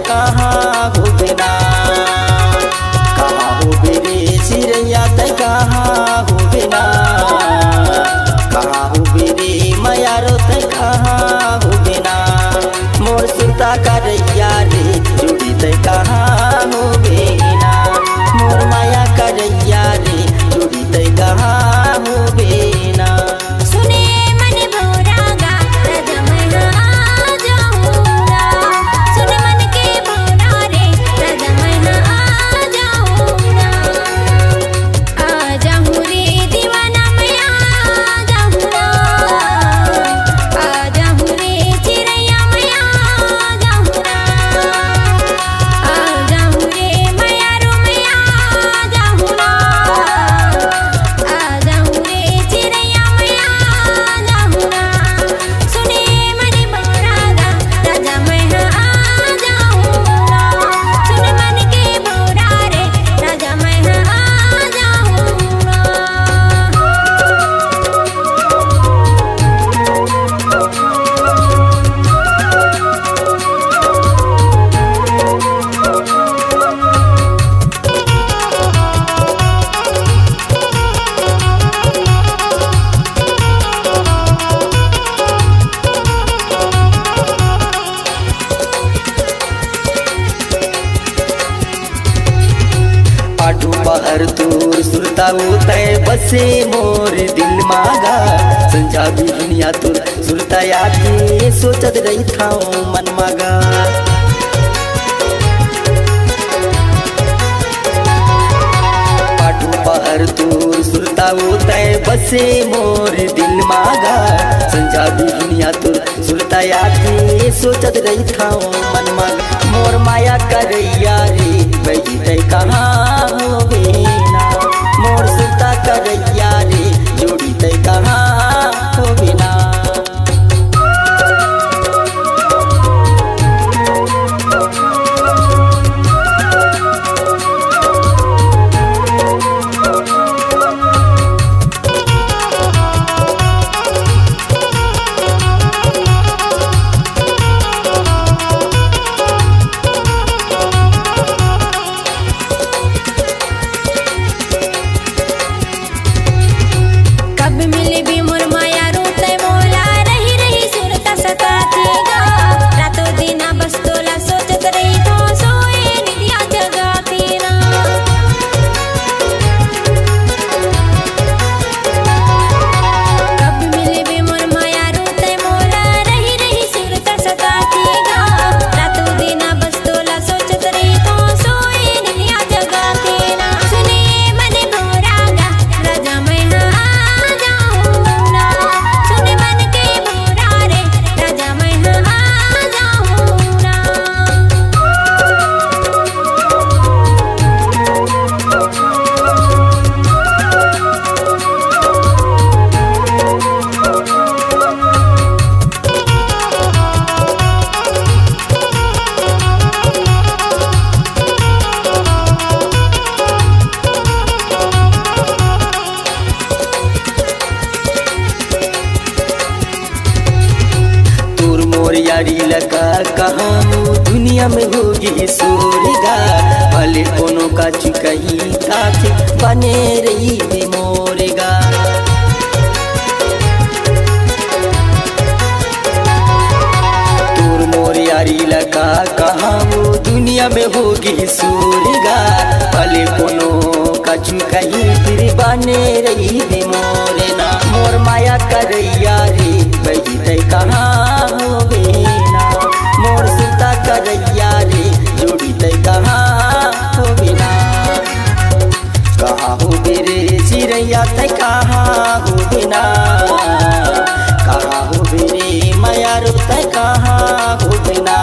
कहाँ हो बिना। कहाँ हो बेरे चिड़ैया तै कहाँ हो बिना। कहाँ हो बेरे मयारो तै कहाँ हो बिना। मोर सुरता करैया रे जुड़ी तै कहाँ हो बिना। मोर माया करैया रे जुड़ी तै कहाँ हो बिना। सुने मन भौरागा राजा मैं आ जाऊंगा। सुने मन के भौरा रे राजा मैं आ जाऊंगा। आ जाऊं रे दीवाना मैं आ जाऊंगा। आ जाऊं रे चिड़ैया मैं आ जाऊंगा। आ जाऊं रे मयारो मैं आ जाऊंगा। आ जाऊं रे चिड़ैया मैं आ जाऊंगा। सुने मन भौरागा राजा मैं आ जाऊंगा। सुने मन के भौरा रे राजा मैं आ जाऊंगा। आठू पहर तोर सुरता उतै बसे मोर दिल मागा। संजा भी दुनिया तोर सुरता यादी सोचत रही था मन मागा। आठू पहर तोर सुरता उतै बसे मोर दिल मागा। संजा भी दुनिया तोर सुरता यादी सोचत रही था मन मागा। मोर माया करैया रे बैठी तै कहाँ हो बिना। मोर सुरता करैया रे जोड़ी तै कहाँ हो बिना। कब मिले भी मोर माया रोते मोला रही रही सुरता सतातीगा। रातों दिना बस तोला सोचत रही तो सोए निदिया जगाती ना। कब मिले भी मोर माया रोते मोला रही रही सुरता सतातीगा। रातों दिना बस तोला सोचत रही तो सोए निदिया जगाती ना। सुने मन भौरागा राजा मैं आ जाऊंगा। सुने मन के भौरा रे राजा मैं आ जाऊंगा। तोर मोर यारी लगा कहाँ दुनिया में होगी सोरेगा। भले कोनो का चुकही साथ बने रही बे मोरेगा। तोर मोर यारी लगा कहाँ दुनिया में होगी सोरेगा। भले कोनो का चुकही फिर बने रही बे मोरेना। मोर माया करैया रे बैठी तै कहाँ हो बिना। मोर सुरता करैया रे जोड़ी तै कहाँ हो बिना। कहाँ हो बेरे चिड़ैया तै कहाँ हो बिना। कहाँ हो बेरे मयारो तै कहाँ हो बिना।